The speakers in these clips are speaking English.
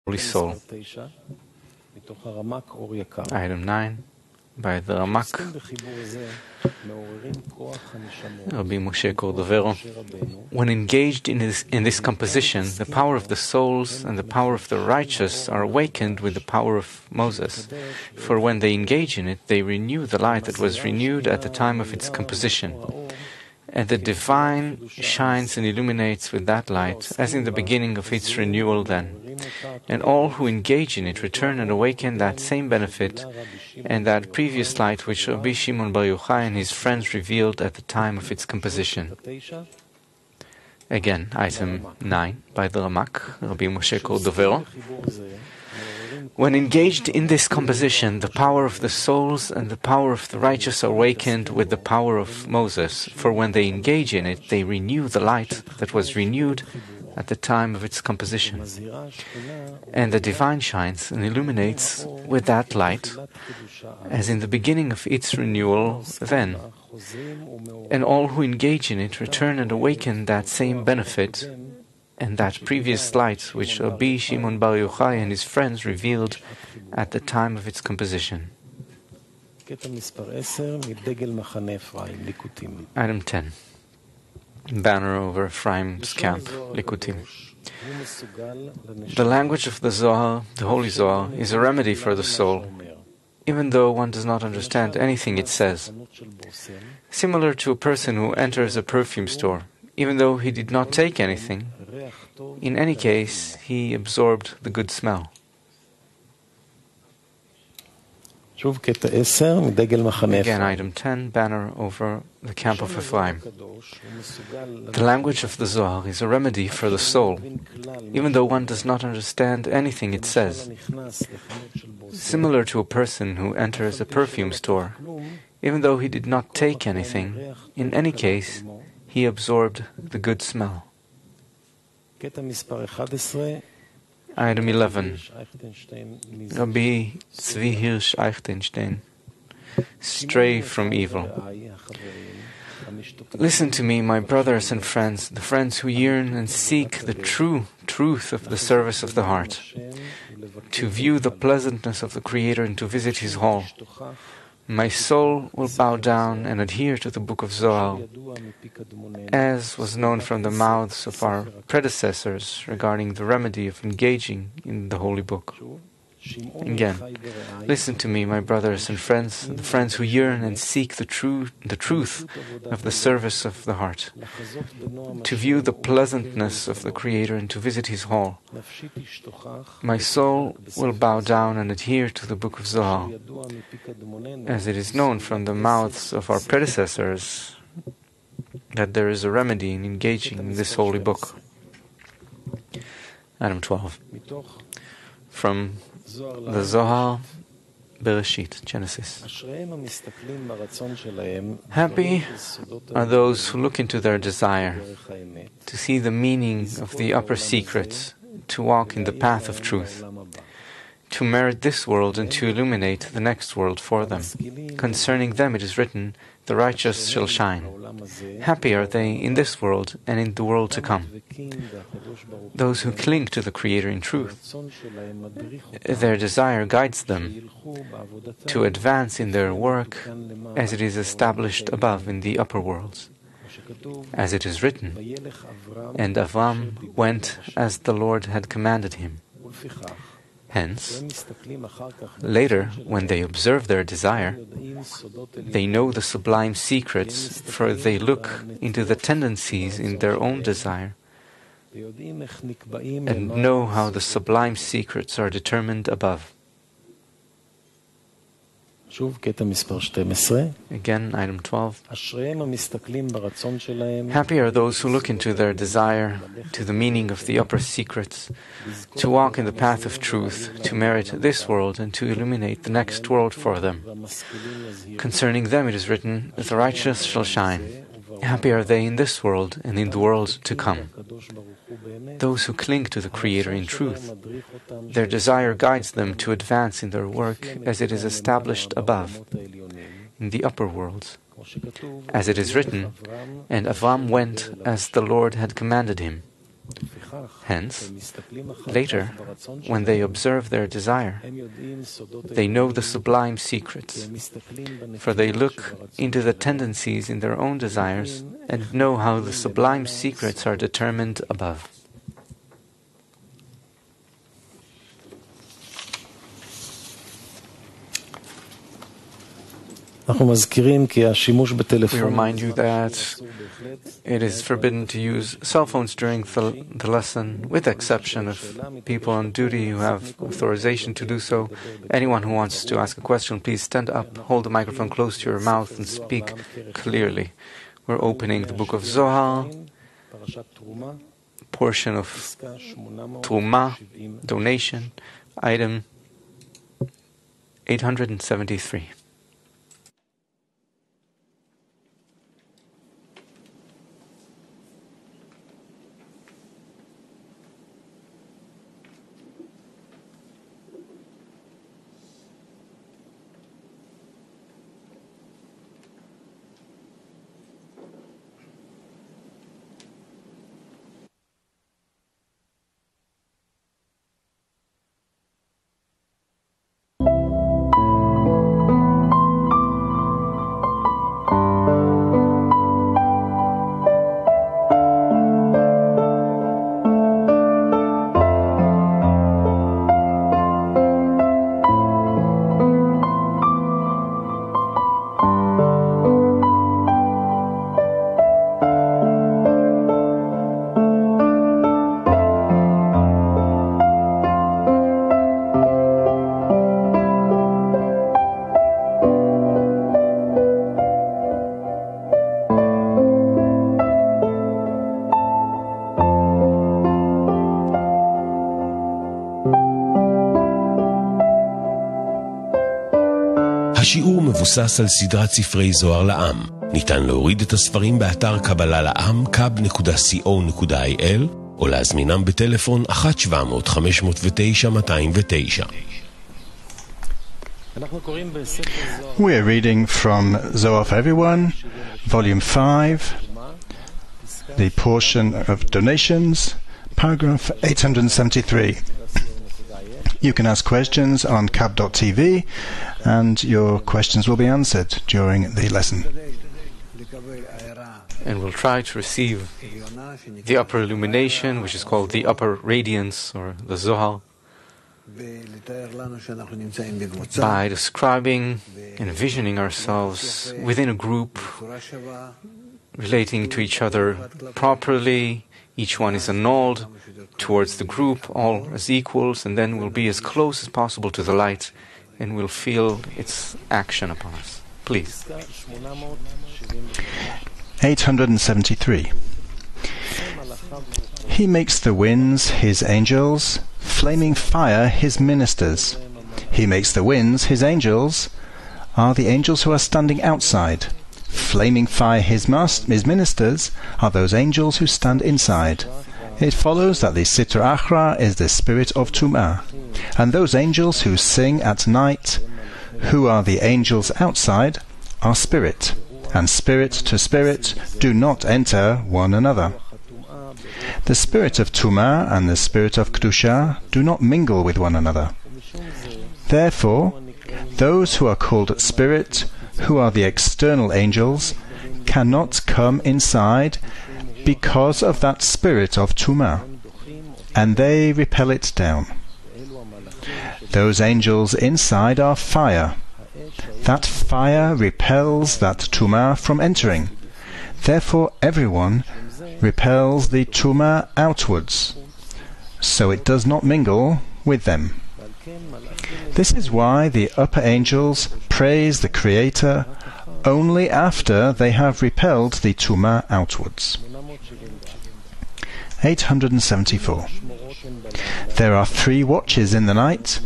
Holy Soul. Item 9, by the Ramak, Rabbi Moshe Cordovero. When engaged in this composition, the power of the souls and the power of the righteous are awakened with the power of Moses. For when they engage in it, they renew the light that was renewed at the time of its composition. And the divine shines and illuminates with that light, as in the beginning of its renewal then. And all who engage in it return and awaken that same benefit, and that previous light which Rabbi Shimon Bar Yochai and his friends revealed at the time of its composition. Again, item 9, by the Ramak, Rabbi Moshe Cordovero. When engaged in this composition, the power of the souls and the power of the righteous are awakened with the power of Moses. For when they engage in it, they renew the light that was renewed at the time of its composition. And the divine shines and illuminates with that light, as in the beginning of its renewal then. And all who engage in it return and awaken that same benefit, and that previous light which Rabbi Shimon Bar Yochai and his friends revealed at the time of its composition. Item 10. Banner over Ephraim's camp, Likutim. The language of the Zohar, the Holy Zohar, is a remedy for the soul, even though one does not understand anything it says. Similar to a person who enters a perfume store, even though he did not take anything, in any case, he absorbed the good smell. Again, item 10, banner over the camp of Ephraim. The language of the Zohar is a remedy for the soul, even though one does not understand anything it says. Similar to a person who enters a perfume store, even though he did not take anything, in any case, he absorbed the good smell. Item 11. Rabbi Tzvi Hirsch Eichenstein. Stray from evil. Listen to me, my brothers and friends, the friends who yearn and seek the true truth of the service of the heart, to view the pleasantness of the Creator and to visit His hall. My soul will bow down and adhere to the book of Zohar, as was known from the mouths of our predecessors regarding the remedy of engaging in the holy book. Again, listen to me, my brothers and friends, the friends who yearn and seek the truth of the service of the heart, to view the pleasantness of the Creator and to visit His hall. My soul will bow down and adhere to the book of Zohar, as it is known from the mouths of our predecessors that there is a remedy in engaging in this holy book. Item 12. From the Zohar, Bereshit, Genesis. Happy are those who look into their desire, to see the meaning of the upper secrets, to walk in the path of truth, to merit this world and to illuminate the next world for them. Concerning them it is written, the righteous shall shine. Happy are they in this world and in the world to come. Those who cling to the Creator in truth, their desire guides them to advance in their work as it is established above in the upper worlds. As it is written, and Avram went as the Lord had commanded him. Hence, later, when they observe their desire, they know the sublime secrets, for they look into the tendencies in their own desire and know how the sublime secrets are determined above. Again, item 12. Happy are those who look into their desire, to the meaning of the upper secrets, to walk in the path of truth, to merit this world and to illuminate the next world for them. Concerning them it is written, the righteous shall shine. Happy are they in this world and in the world to come. Those who cling to the Creator in truth, their desire guides them to advance in their work as it is established above, in the upper worlds. As it is written, and Avram went as the Lord had commanded him. Hence, later, when they observe their desire, they know the sublime secrets, for they look into the tendencies in their own desires and know how the sublime secrets are determined above. We remind you that it is forbidden to use cell phones during the lesson, with the exception of people on duty who have authorization to do so. Anyone who wants to ask a question, please stand up, hold the microphone close to your mouth and speak clearly. We're opening the book of Zohar, portion of Truma, donation, item 873. השיעור מבוסס על סדרת ספרי זוהר לעם. ניתן להוריד את הספרים באתר קבלה לעם kab.co.il או להזמינם בטלפון 1-700-509-209. We are reading from Zohar for Everyone, Volume 5, the portion of donations, paragraph 873. You can ask questions on kab.tv and your questions will be answered during the lesson. And we'll try to receive the upper illumination, which is called the upper radiance, or the Zohar, by describing and envisioning ourselves within a group, relating to each other properly. Each one is annulled towards the group, all as equals, and then we'll be as close as possible to the light, and we'll feel its action upon us. Please. 873. He makes the winds his angels, flaming fire his ministers. He makes the winds his angels, are the angels who are standing outside. Flaming fire his ministers are those angels who stand inside. It follows that the Sitra Achra is the spirit of Tum'ah, and those angels who sing at night, who are the angels outside, are spirit, and spirit to spirit do not enter one another. The spirit of Tum'ah and the spirit of Kedusha do not mingle with one another. Therefore, those who are called spirit, who are the external angels, cannot come inside because of that spirit of Tum'ah, and they repel it down. Those angels inside are fire. That fire repels that Tum'ah from entering. Therefore everyone repels the Tum'ah outwards, so it does not mingle with them. This is why the upper angels praise the Creator only after they have repelled the Tum'ah outwards. 874. There are 3 watches in the night.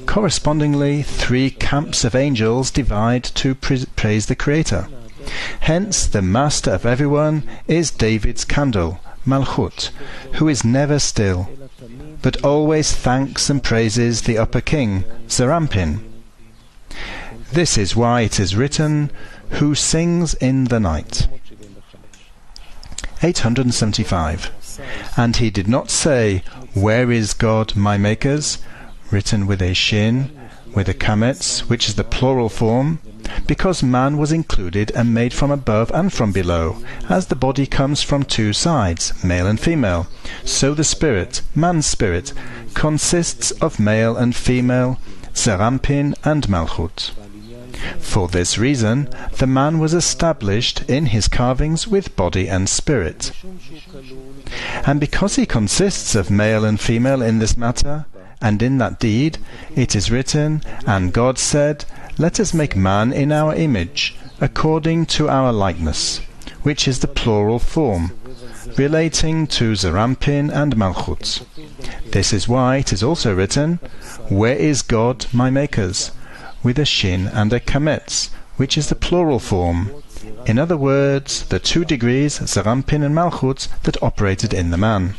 Correspondingly, 3 camps of angels divide to praise the Creator. Hence, the master of everyone is David's candle, Malchut, who is never still, but always thanks and praises the upper king, Zerampin. This is why it is written, who sings in the night. 875. And he did not say, "Where is God, my makers?" written with a shin, with a kametz, which is the plural form, because man was included and made from above and from below, as the body comes from two sides, male and female. So the spirit, man's spirit, consists of male and female, Zerampin and Malchut. For this reason, the man was established in his carvings with body and spirit. And because he consists of male and female in this matter, and in that deed, it is written, "And God said, Let us make man in our image, according to our likeness," which is the plural form, relating to Zerampin and Malchut. This is why it is also written, "Where is God, my makers?" with a shin and a kametz, which is the plural form. In other words, the 2 degrees, Zerampin and Malchut, that operated in the man.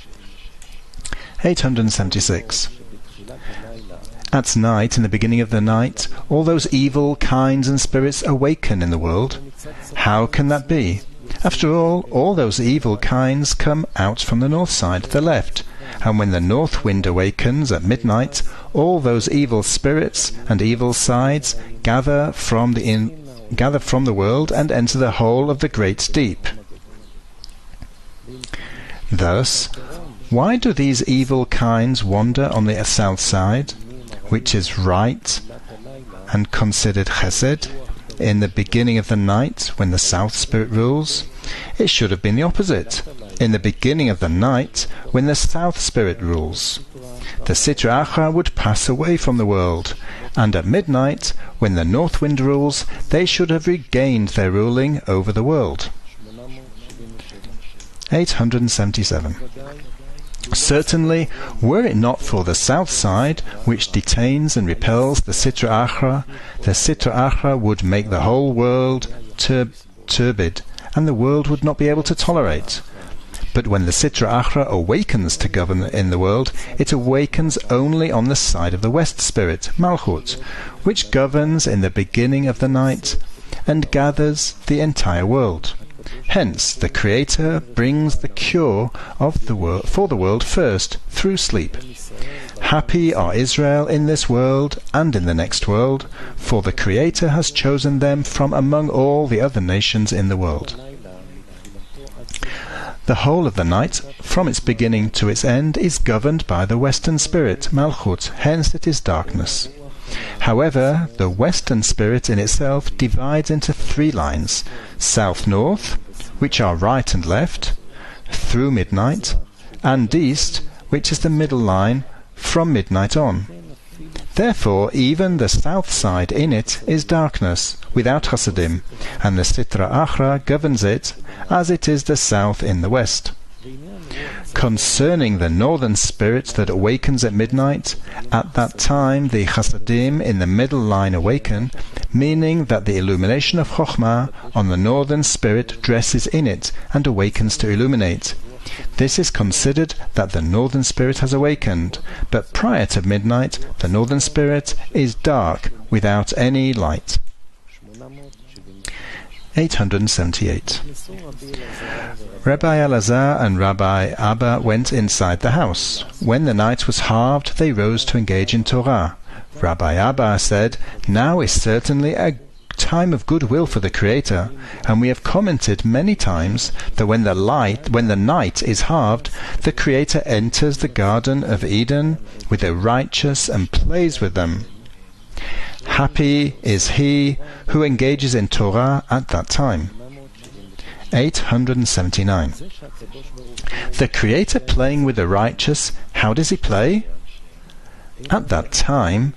876. At night, in the beginning of the night, all those evil kinds and spirits awaken in the world. How can that be? After all those evil kinds come out from the north side, the left, and when the north wind awakens at midnight, all those evil spirits and evil sides gather from the world and enter the whole of the great deep. Thus, why do these evil kinds wander on the south side, which is right and considered chesed, in the beginning of the night when the south spirit rules? It should have been the opposite, in the beginning of the night when the south spirit rules. The Sitra Achra would pass away from the world, and at midnight, when the north wind rules, they should have regained their ruling over the world. 877. Certainly, were it not for the south side, which detains and repels the Sitra Achra would make the whole world turbid, and the world would not be able to tolerate. But when the Sitra Achra awakens to govern in the world, it awakens only on the side of the west spirit, Malchut, which governs in the beginning of the night, and gathers the entire world. Hence, the Creator brings the cure of for the world first, through sleep. Happy are Israel in this world and in the next world, for the Creator has chosen them from among all the other nations in the world. The whole of the night, from its beginning to its end, is governed by the western spirit, Malchut, hence it is darkness. However, the western spirit in itself divides into 3 lines, south-north, which are right and left, through midnight, and east, which is the middle line, from midnight on. Therefore, even the south side in it is darkness, without Chasadim, and the Sitra Achra governs it, as it is the south in the west. Concerning the northern spirit that awakens at midnight, at that time the Chasadim in the middle line awaken, meaning that the illumination of Chokhmah on the northern spirit dresses in it and awakens to illuminate. This is considered that the northern spirit has awakened, but prior to midnight the northern spirit is dark without any light. 878. Rabbi Elazar and Rabbi Abba went inside the house. When the night was halved, they rose to engage in Torah. Rabbi Abba said, "Now is certainly a time of goodwill for the Creator, and we have commented many times that when the night is halved, the Creator enters the Garden of Eden with the righteous and plays with them. Happy is he who engages in Torah at that time." 879. The Creator playing with the righteous, how does he play? At that time,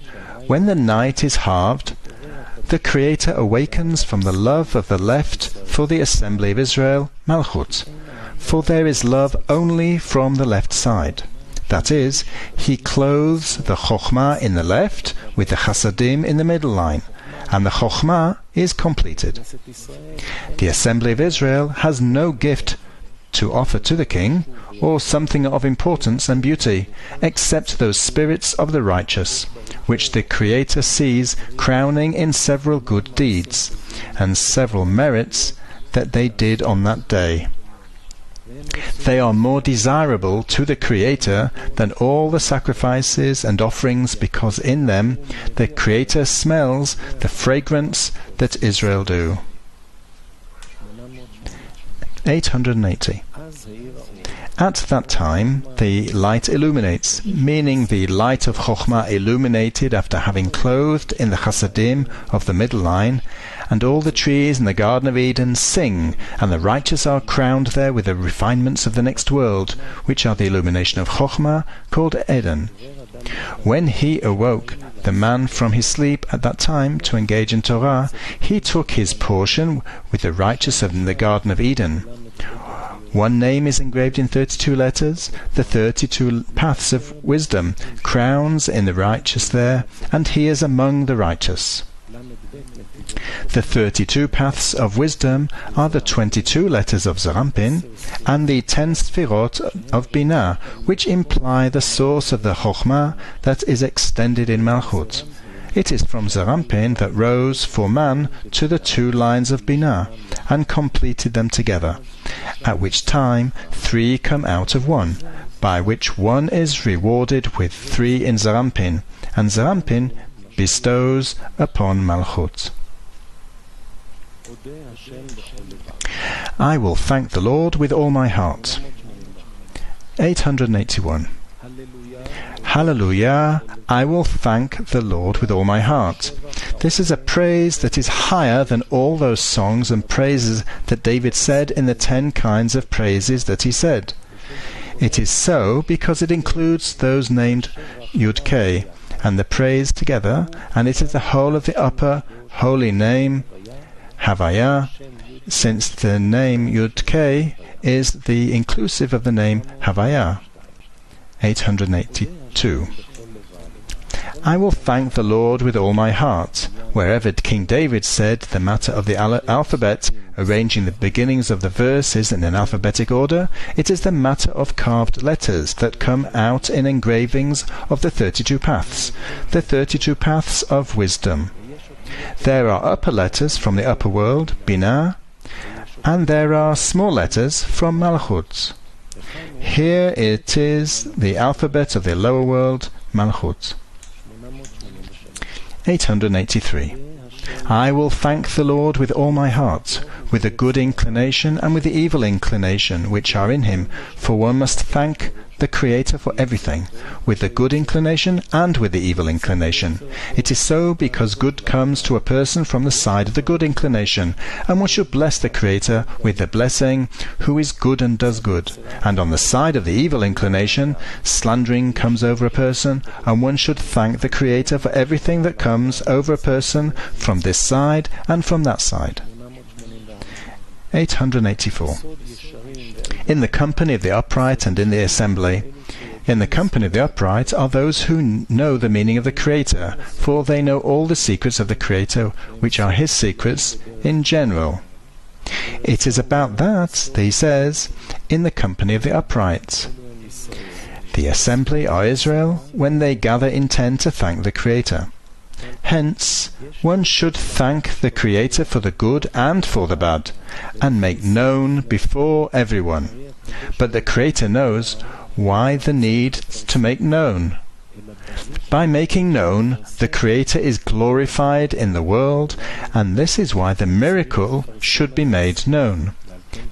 when the night is halved, the Creator awakens from the love of the left for the assembly of Israel, Malchut, for there is love only from the left side. That is, he clothes the Chokhmah in the left with the Chasadim in the middle line, and the Chokhmah is completed. The assembly of Israel has no gift to offer to the king, or something of importance and beauty, except those spirits of the righteous, which the Creator sees crowning in several good deeds, and several merits that they did on that day. They are more desirable to the Creator than all the sacrifices and offerings, because in them the Creator smells the fragrance that Israel do. 880. At that time the light illuminates, meaning the light of Chokhmah illuminated after having clothed in the Chasadim of the middle line, and all the trees in the Garden of Eden sing, and the righteous are crowned there with the refinements of the next world, which are the illumination of Chokhmah, called Eden. When he awoke, the man, from his sleep at that time to engage in Torah, he took his portion with the righteous in the Garden of Eden. One name is engraved in 32 letters, the 32 paths of wisdom, crowns in the righteous there, and he is among the righteous. The 32 paths of wisdom are the 22 letters of Zerampin and the 10 Sfirot of Binah, which imply the source of the Chokhmah that is extended in Malchut. It is from Zerampin that rose for man to the 2 lines of Binah, and completed them together, at which time 3 come out of 1, by which 1 is rewarded with 3 in Zerampin, and Zerampin bestows upon Malchut. I will thank the Lord with all my heart. 881. Hallelujah, I will thank the Lord with all my heart. This is a praise that is higher than all those songs and praises that David said in the 10 kinds of praises that he said. It is so because it includes those named Yud-K and the praise together, and it is the whole of the upper holy name Havaya, since the name Yud-K is the inclusive of the name Havaya. 882. I will thank the Lord with all my heart. Wherever King David said the matter of the alphabet, arranging the beginnings of the verses in an alphabetic order, it is the matter of carved letters that come out in engravings of the 32 paths, the 32 paths of wisdom. There are upper letters from the upper world, Binah, and there are small letters from Malchut. Here it is the alphabet of the lower world, Malchut. 883. I will thank the Lord with all my heart, with the good inclination and with the evil inclination which are in him, for one must thank the Creator for everything, with the good inclination and with the evil inclination. It is so because good comes to a person from the side of the good inclination, and one should bless the Creator with the blessing, who is good and does good. And on the side of the evil inclination, slandering comes over a person, and one should thank the Creator for everything that comes over a person from this side and from that side. 884. In the company of the upright and in the assembly. In the company of the upright are those who know the meaning of the Creator, for they know all the secrets of the Creator, which are his secrets in general. It is about that, he says, in the company of the upright. The assembly are Israel, when they gather intent to thank the Creator. Hence, one should thank the Creator for the good and for the bad, and make known before everyone. But the Creator knows why the need to make known. By making known, the Creator is glorified in the world, and this is why the miracle should be made known.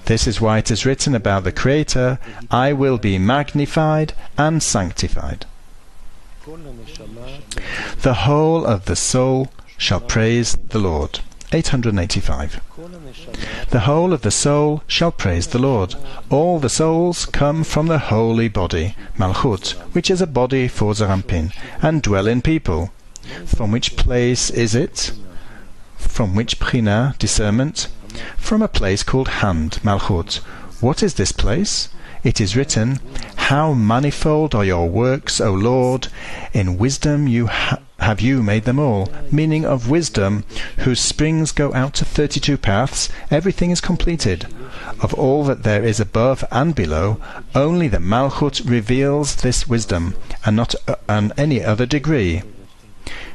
This is why it is written about the Creator, I will be magnified and sanctified. The whole of the soul shall praise the Lord. 885. The whole of the soul shall praise the Lord. All the souls come from the holy body, Malchut, which is a body for Zerampin, and dwell in people. From which place is it? From which Bchina, discernment? From a place called Hand, Malchut. What is this place? It is written, How manifold are your works, O Lord! In wisdom have you made them all. Meaning of wisdom, whose springs go out to 32 paths, everything is completed. Of all that there is above and below, only the Malchut reveals this wisdom, and not on any other degree.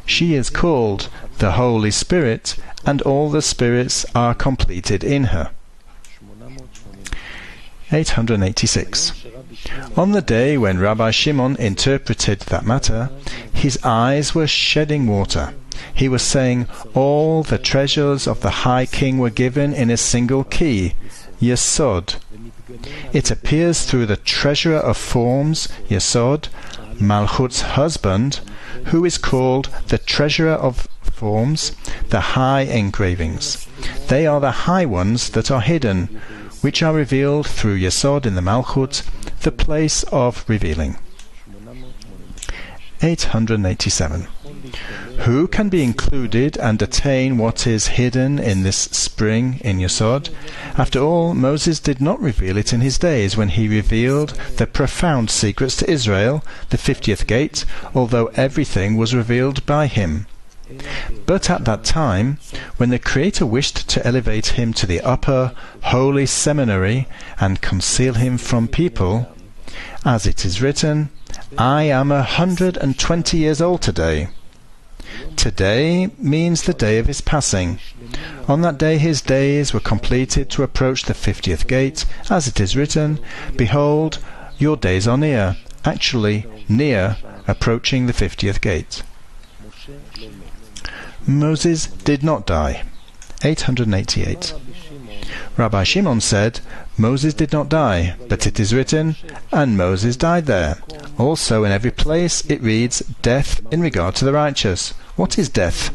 She is called the Holy Spirit, and all the spirits are completed in her. 886. On the day when Rabbi Shimon interpreted that matter, his eyes were shedding water. He was saying, all the treasures of the High King were given in a single key, zzsolt. It appears through the treasurer of forms, zzsolt, Malchut's husband, who is called the treasurer of forms, the high engravings. They are the high ones that are hidden, which are revealed through zzsolt in the Malchut, the place of revealing. 887. Who can be included and attain what is hidden in this spring in zzsolt? After all, Moses did not reveal it in his days when he revealed the profound secrets to Israel, the 50th gate, although everything was revealed by him. But at that time, when the Creator wished to elevate him to the upper, holy seminary and conceal him from people, as it is written, I am 120 years old today. Today means the day of his passing. On that day his days were completed to approach the 50th gate, as it is written, Behold, your days are near, actually near, approaching the 50th gate. Moses did not die. 888. Rabbi Shimon said, Moses did not die, but it is written, and Moses died there. Also in every place it reads, death in regard to the righteous. What is death?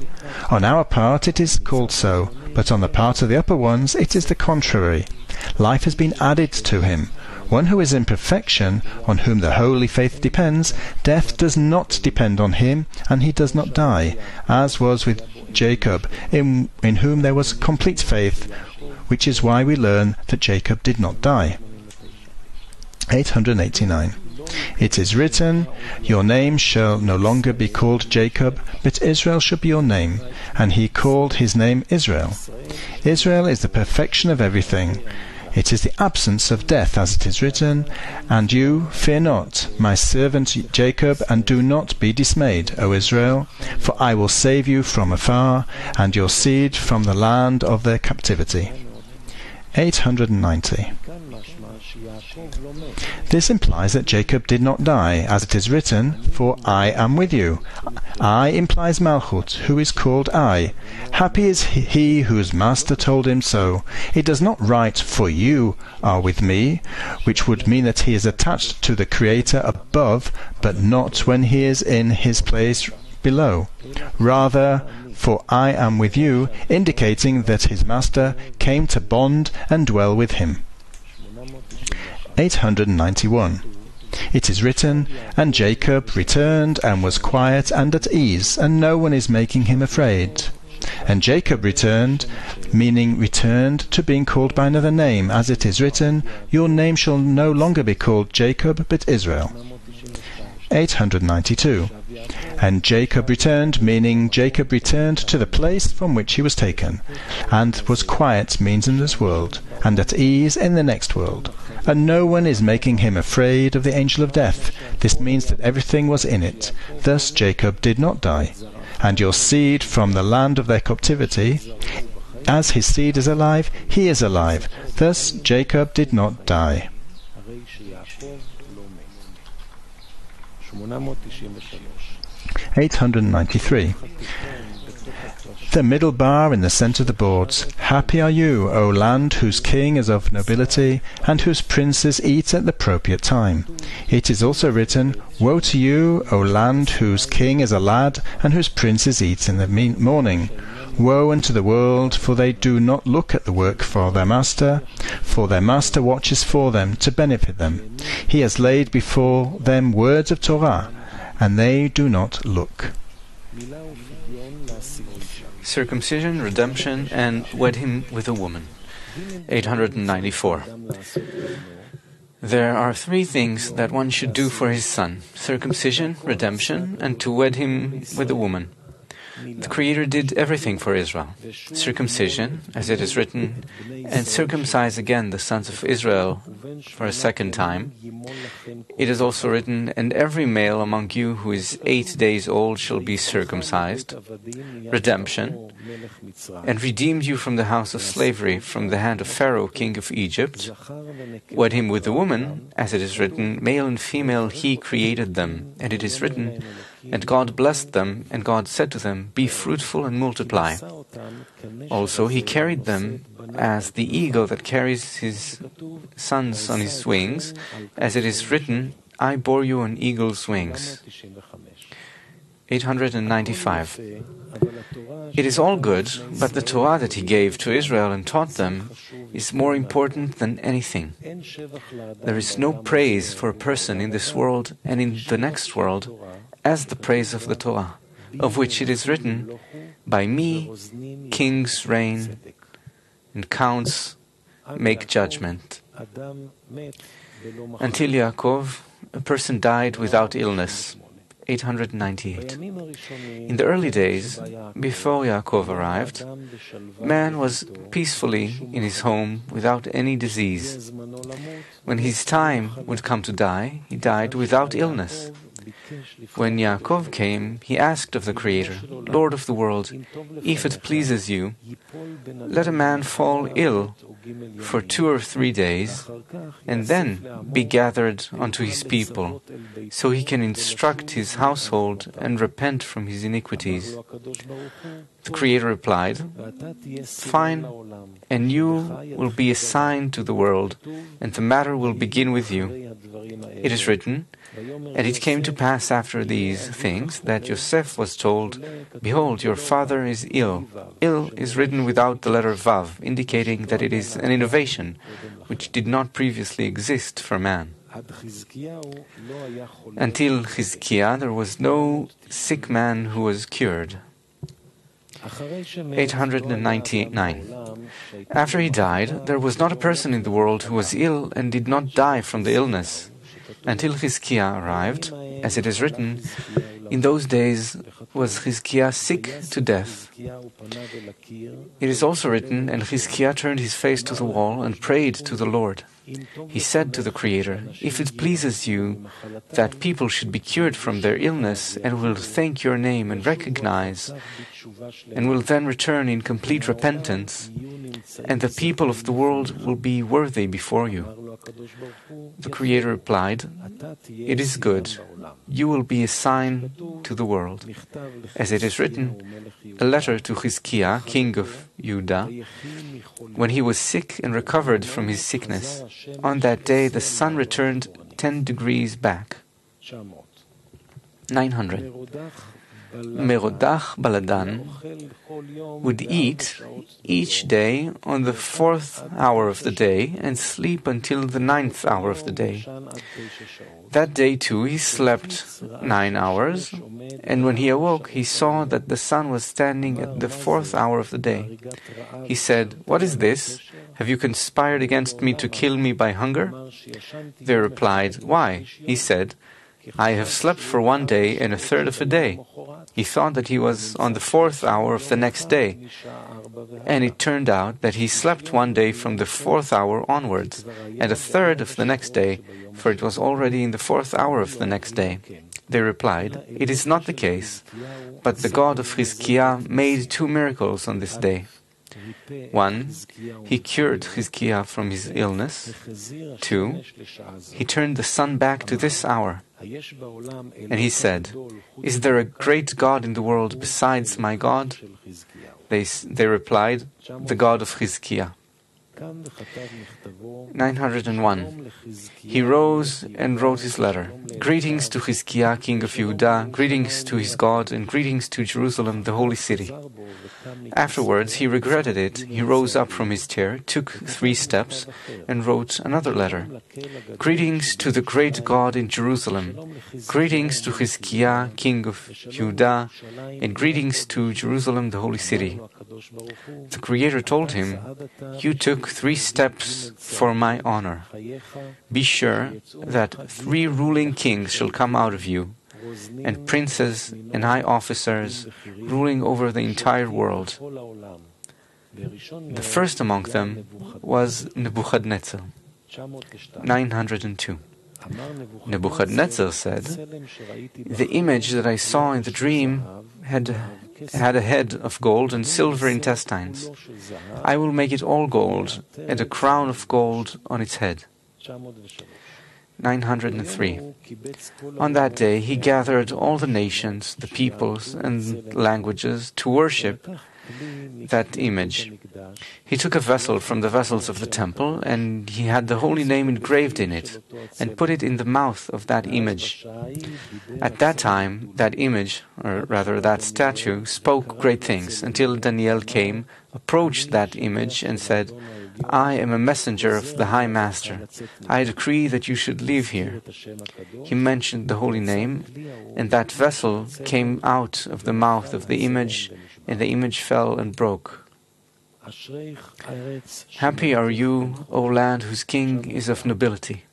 On our part it is called so, but on the part of the upper ones it is the contrary. Life has been added to him. One who is in perfection, on whom the holy faith depends, death does not depend on him, and he does not die, as was with Jacob, in whom there was complete faith, which is why we learn that Jacob did not die. 889. It is written, Your name shall no longer be called Jacob, but Israel shall be your name. And he called his name Israel. Israel is the perfection of everything. It is the absence of death, as it is written, And you, fear not, my servant Jacob, and do not be dismayed, O Israel, for I will save you from afar, and your seed from the land of their captivity. 890. This implies that Jacob did not die, as it is written, For I am with you. I implies Malchut, who is called I. Happy is he whose master told him so. It does not write, For you are with me, which would mean that he is attached to the Creator above, but not when he is in his place below. Rather, For I am with you, indicating that his master came to bond and dwell with him. 891. It is written, And Jacob returned and was quiet and at ease, and no one is making him afraid. And Jacob returned, meaning returned to being called by another name, as it is written, Your name shall no longer be called Jacob, but Israel. 892. And Jacob returned, meaning Jacob returned to the place from which he was taken, and was quiet means in this world, and at ease in the next world. And no one is making him afraid of the angel of death. This means that everything was in it. Thus Jacob did not die. And your seed from the land of their captivity, as his seed is alive, he is alive. Thus Jacob did not die. 893. The middle bar in the centre of the boards. Happy are you, O land whose king is of nobility, and whose princes eat at the appropriate time. It is also written, Woe to you, O land whose king is a lad, and whose princes eat in the morning. Woe unto the world, for they do not look at the work for their master watches for them to benefit them. He has laid before them words of Torah, and they do not look. Circumcision, redemption, and wed him with a woman. 894. There are three things that one should do for his son: circumcision, redemption, and to wed him with a woman. The Creator did everything for Israel. Circumcision, as it is written, and circumcise again the sons of Israel for a second time. It is also written, and every male among you who is 8 days old shall be circumcised. Redemption, and redeemed you from the house of slavery, from the hand of Pharaoh, king of Egypt. Wed him with the woman, as it is written, male and female he created them. And it is written, and God blessed them, and God said to them, be fruitful and multiply. Also he carried them as the eagle that carries his sons on his wings, as it is written, I bore you on eagle's wings. 895. It is all good, but the Torah that he gave to Israel and taught them is more important than anything. There is no praise for a person in this world and in the next world as the praise of the Torah, of which it is written, by me kings reign and counts make judgment. Until Yaakov, a person died without illness. 898. In the early days, before Yaakov arrived, man was peacefully in his home without any disease. When his time would come to die, he died without illness. When Yaakov came, he asked of the Creator, Lord of the world, if it pleases you, let a man fall ill for 2 or 3 days, and then be gathered unto his people, so he can instruct his household and repent from his iniquities. The Creator replied, fine, and you will be a sign to the world, and the matter will begin with you. It is written, and it came to pass after these things that Yosef was told, behold, your father is ill. Ill is written without the letter Vav, indicating that it is an innovation which did not previously exist for man. Until Chizkiah, there was no sick man who was cured. 899. After he died, there was not a person in the world who was ill and did not die from the illness. Until Chizkiah arrived, as it is written, in those days was Chizkiah sick to death. It is also written, and Chizkiah turned his face to the wall and prayed to the Lord. He said to the Creator, if it pleases you that people should be cured from their illness and will thank your name and recognize, and will then return in complete repentance, and the people of the world will be worthy before you. The Creator replied, it is good. You will be a sign to the world. As it is written, a letter to Chizkiah, king of Judah, when he was sick and recovered from his sickness. On that day the sun returned 10 degrees back. 900. Merodach Baladan would eat each day on the 4th hour of the day and sleep until the 9th hour of the day. That day too he slept 9 hours, and when he awoke he saw that the sun was standing at the 4th hour of the day. He said, what is this? Have you conspired against me to kill me by hunger? They replied, why? He said, I have slept for 1 day and a third of a day. He thought that he was on the 4th hour of the next day, and it turned out that he slept 1 day from the 4th hour onwards, and a third of the next day, for it was already in the 4th hour of the next day. They replied, it is not the case, but the God of Chizkiah made 2 miracles on this day. 1, he cured Chizkiah from his illness. 2, he turned the sun back to this hour. And he said, is there a great God in the world besides my God? They replied, the God of Chizkiah. 901. He rose and wrote his letter. Greetings to Chizkiah, king of Judah, greetings to his God, and greetings to Jerusalem, the holy city. Afterwards, he regretted it. He rose up from his chair, took 3 steps, and wrote another letter. Greetings to the great God in Jerusalem. Greetings to Chizkiah, king of Judah, and greetings to Jerusalem, the holy city. The Creator told him, you took 3 steps for my honor. Be sure that 3 ruling kings shall come out of you. and princes and high officers ruling over the entire world. The first among them was Nebuchadnezzar, 902. Nebuchadnezzar said, "The image that I saw in the dream had a head of gold and silver intestines. I will make it all gold, and a crown of gold on its head." 903. On that day he gathered all the nations, the peoples, and languages to worship that image. He took a vessel from the vessels of the temple, and he had the holy name engraved in it, and put it in the mouth of that image. At that time, that image, or rather that statue, spoke great things, until Daniel came, approached that image, and said, "I am a messenger of the High Master. I decree that you should live here." He mentioned the holy name, and that vessel came out of the mouth of the image, and the image fell and broke. Happy are you, O land whose king is of nobility.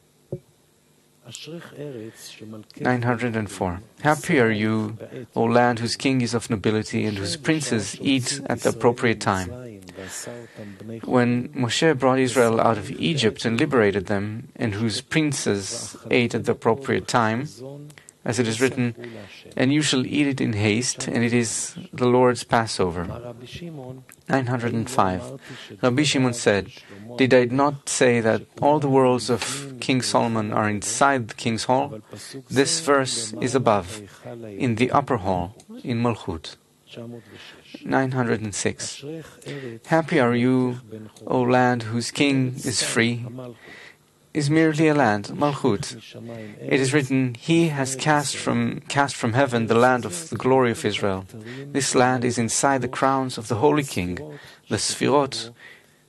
904. Happy are you, O land whose king is of nobility and whose princes eat at the appropriate time. When Moshe brought Israel out of Egypt and liberated them, and whose princes ate at the appropriate time, as it is written, "And you shall eat it in haste, and it is the Lord's Passover." 905. Rabbi Shimon said, "Did I not say that all the worlds of King Solomon are inside the king's hall? This verse is above, in the upper hall, in Malchut." 906. Happy are you, O land whose king is free, is merely a land, Malchut. It is written, "He has cast from heaven the land of the glory of Israel." This land is inside the crowns of the Holy King, the Sfirot,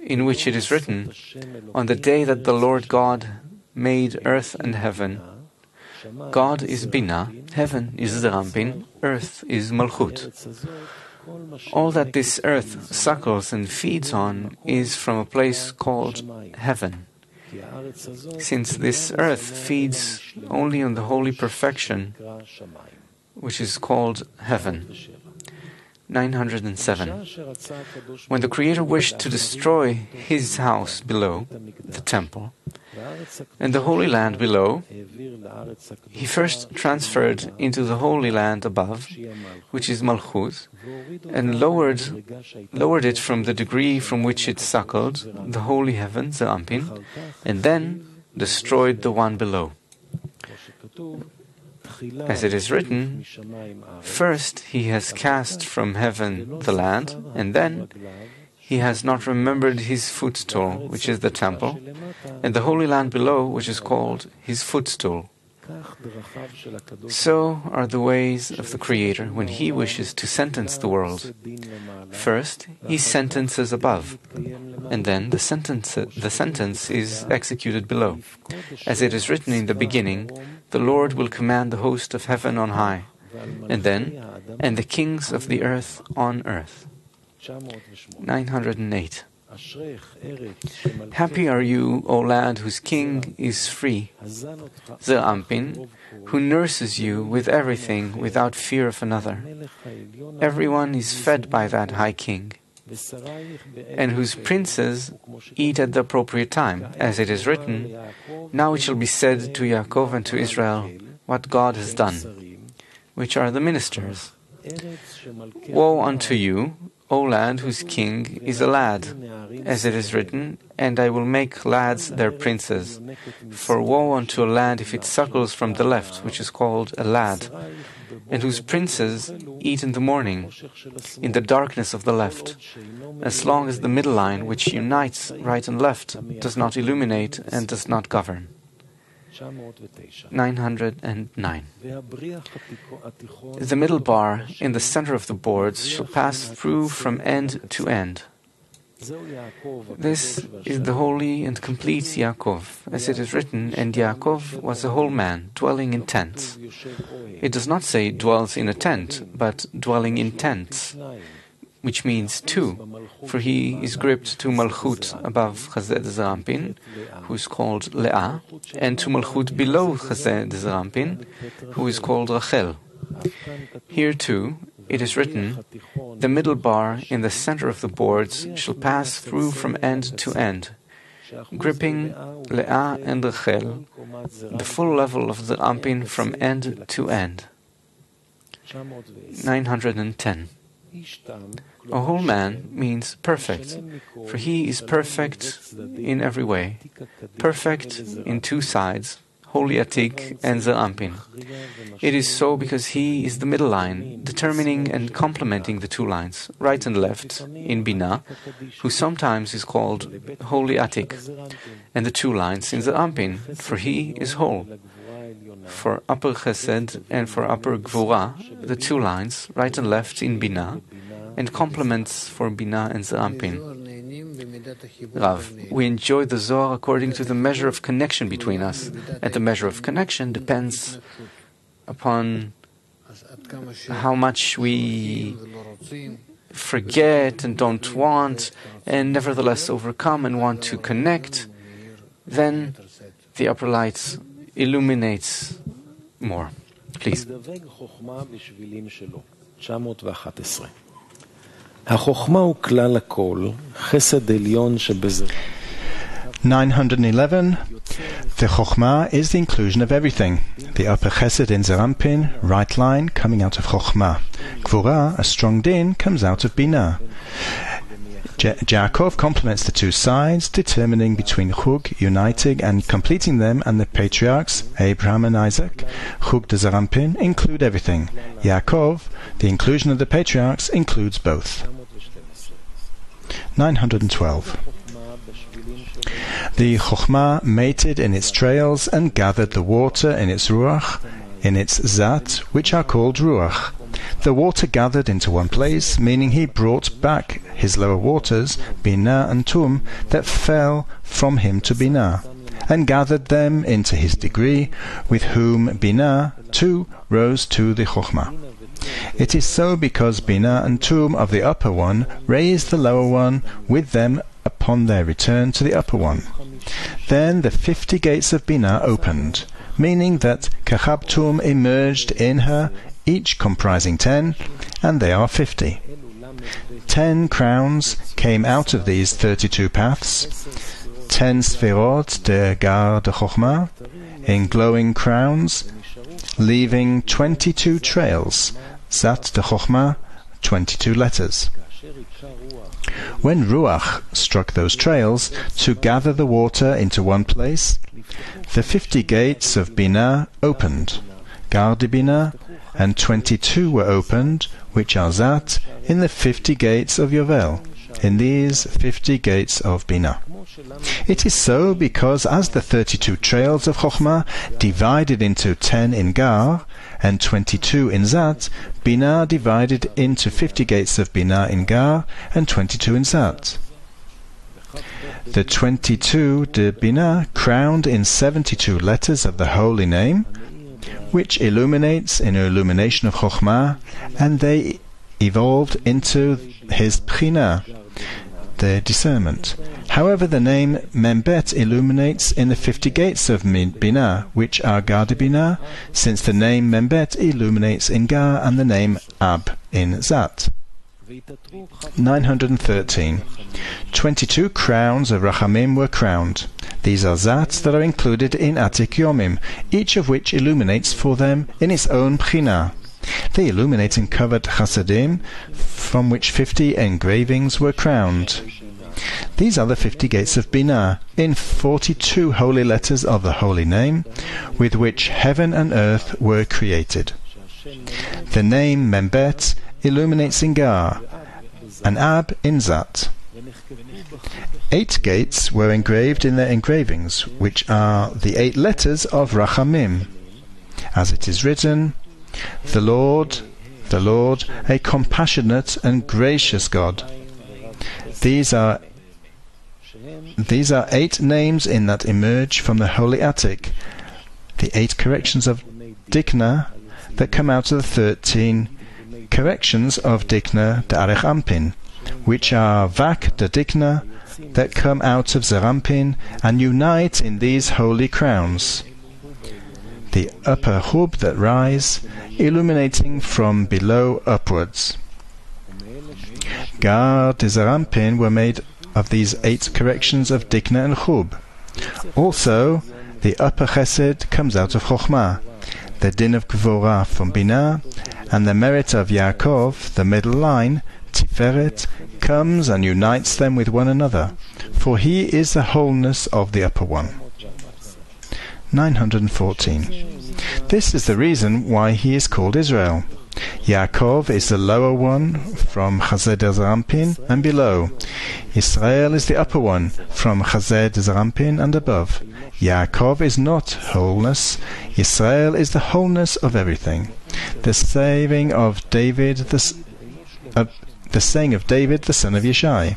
in which it is written, "On the day that the Lord God made earth and heaven." God is Bina, heaven is Zerampin, earth is Malchut. All that this earth suckles and feeds on is from a place called heaven. Since this earth feeds only on the holy perfection, which is called heaven. 907. When the Creator wished to destroy His house below, the temple, and the Holy Land below, He first transferred into the Holy Land above, which is Malchut, and lowered it from the degree from which it suckled, the holy heaven, Zerampin, and then destroyed the one below. As it is written, first He has cast from heaven the land, and then He has not remembered His footstool, which is the temple, and the Holy Land below, which is called His footstool. So are the ways of the Creator when He wishes to sentence the world. First, He sentences above, and then the sentence is executed below. As it is written in the beginning, the Lord will command the host of heaven on high, and the kings of the earth on earth. 908. Happy are you, O land whose king is free, Zerampin, who nurses you with everything without fear of another. Everyone is fed by that high king, and whose princes eat at the appropriate time. As it is written, now it shall be said to Yaakov and to Israel what God has done, which are the ministers. Woe unto you, O land whose king is a lad, as it is written, and I will make lads their princes. For woe unto a land if it suckles from the left, which is called a lad, and whose princes eat in the morning, in the darkness of the left, as long as the middle line, which unites right and left, does not illuminate and does not govern. 909. The middle bar in the center of the boards shall pass through from end to end. This is the holy and complete Yaakov, as it is written, and Yaakov was a whole man, dwelling in tents. It does not say dwells in a tent, but dwelling in tents, which means two, for he is gripped to Malchut above Chesed Zerampin, who is called Leah, and to Malchut below Chesed Zerampin, who is called Rachel. Here too, it is written, the middle bar in the center of the boards shall pass through from end to end, gripping Leah and Rachel, the full level of Zerampin from end to end. 910. A whole man means perfect, for he is perfect in every way, perfect in two sides, Holy Atik and Zerampin. It is so because he is the middle line, determining and complementing the two lines, right and left, in Binah, who sometimes is called Holy Atik, and the two lines in Zerampin, for he is whole. For upper Chesed and for upper Gvura, the two lines, right and left, in Binah, and complements for Binah and Zerampin. Rav, we enjoy the Zohar according to the measure of connection between us, and the measure of connection depends upon how much we forget and don't want, and nevertheless overcome and want to connect. Then the upper light illuminates more. Please. 911. The Chokhmah is the inclusion of everything. The upper Chesed in Zerampin, right line, coming out of Chokhmah. Gvura, a strong din, comes out of Binah. Yaakov complements the two sides, determining between Chug, uniting and completing them, and the patriarchs, Abraham and Isaac, Chug de Zerampin, include everything. Yaakov, the inclusion of the patriarchs, includes both. 912. The Chokhmah mated in its trails and gathered the water in its Ruach, in its Zat, which are called Ruach. The water gathered into one place, meaning he brought back his lower waters, Binah and Tum, that fell from him to Binah, and gathered them into his degree, with whom Binah too rose to the Chokhmah. It is so because Binah and Tum of the upper one raised the lower one with them upon their return to the upper one. Then the 50 gates of Binah opened, meaning that Kachab Tum emerged in her, each comprising 10, and they are 50. 10 crowns came out of these 32 paths, 10 Sferot de Gar de Chokhmah, in glowing crowns, leaving 22 trails, Zat de Chokhmah, 22 letters. When Ruach struck those trails to gather the water into one place, the 50 gates of Binah opened, Gar de Binah, and 22 were opened, which are Zat, in the 50 gates of Yovel, in these 50 gates of Binah. It is so because as the 32 trails of Chokhmah divided into 10 in Gar, and 22 in Zat, Binah divided into 50 gates of Binah in Gar, and 22 in Zat. The 22 de Binah crowned in 72 letters of the holy name, which illuminates in illumination of Chokhmah, and they evolved into his Bchina, the discernment. However, the name Membet illuminates in the 50 gates of Binah, which are Gar de Binah, since the name Membet illuminates in Gar and the name Ab in Zat. 913. 22 crowns of Rachamim were crowned. These are Zats that are included in Atik Yomim, each of which illuminates for them in its own Bchina. They illuminate in covered Chasadim, from which 50 engravings were crowned. These are the 50 gates of Binah, in 42 holy letters of the holy name, with which heaven and earth were created. The name Membet illuminates in Gar, and Ab in Zat. 8 gates were engraved in their engravings, which are the 8 letters of Rachamim. As it is written, the Lord, a compassionate and gracious God. These are 8 names in that emerge from the Holy Attic, the 8 corrections of Dikna that come out of the 13 corrections of Dikna D'Arech Ampin, which are Vak de Dikna, that come out of Zerampin and unite in these holy crowns. The upper hub that rise, illuminating from below upwards. Gar de Zerampin were made of these 8 corrections of Dikna and Chub. Also, the upper Chesed comes out of Chochmah, the din of Gvorah from Binah, and the merit of Yaakov, the middle line, Tiferet, comes and unites them with one another, for he is the wholeness of the upper one. 914. This is the reason why he is called Israel. Yaakov is the lower one from Chazed Zerampin and below. Israel is the upper one from Chazed Zerampin and above. Yaakov is not wholeness. Israel is the wholeness of everything. The saying of David, the saying of David, the son of Yeshai.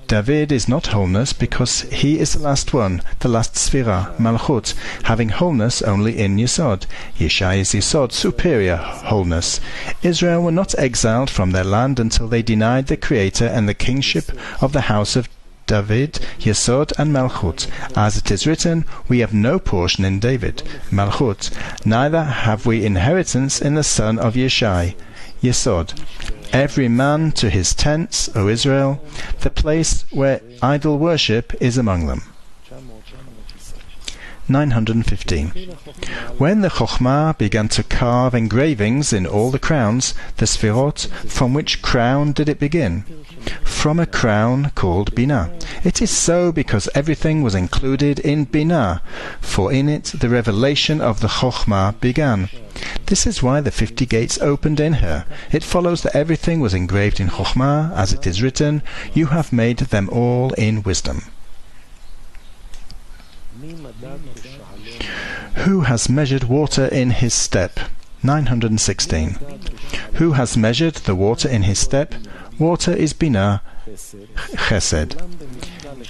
David is not wholeness because he is the last one, the last Sphira, Malchut, having wholeness only in Yesod. Yeshai is Yesod, superior wholeness. Israel were not exiled from their land until they denied the Creator and the kingship of the house of David, Yesod and Malchut. As it is written, we have no portion in David, Malchut, neither have we inheritance in the son of Yeshai, Yesod. Every man to his tents, O Israel, the place where idol worship is among them. 915. When the Chochmah began to carve engravings in all the crowns, the Sfirot, from which crown did it begin? From a crown called Binah. It is so because everything was included in Binah, for in it the revelation of the Chochmah began. This is why the 50 gates opened in her. It follows that everything was engraved in Chochmah, as it is written, you have made them all in wisdom. Who has measured water in his step? 916. Who has measured the water in his step? Water is Binah, Chesed.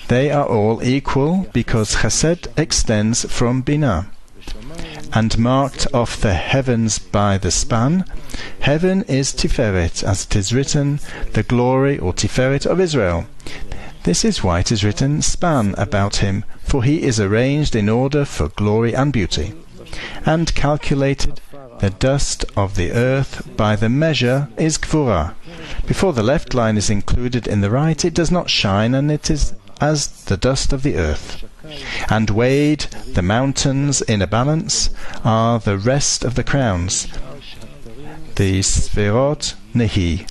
They are all equal because Chesed extends from Binah. And marked off the heavens by the span, heaven is Tiferet, as it is written, the glory or Tiferet of Israel. This is why it is written span about him, for he is arranged in order for glory and beauty. And calculated the dust of the earth by the measure is Gvurah. Before the left line is included in the right, it does not shine, and it is as the dust of the earth. And weighed the mountains in a balance are the rest of the crowns, the Sfirot Nehi.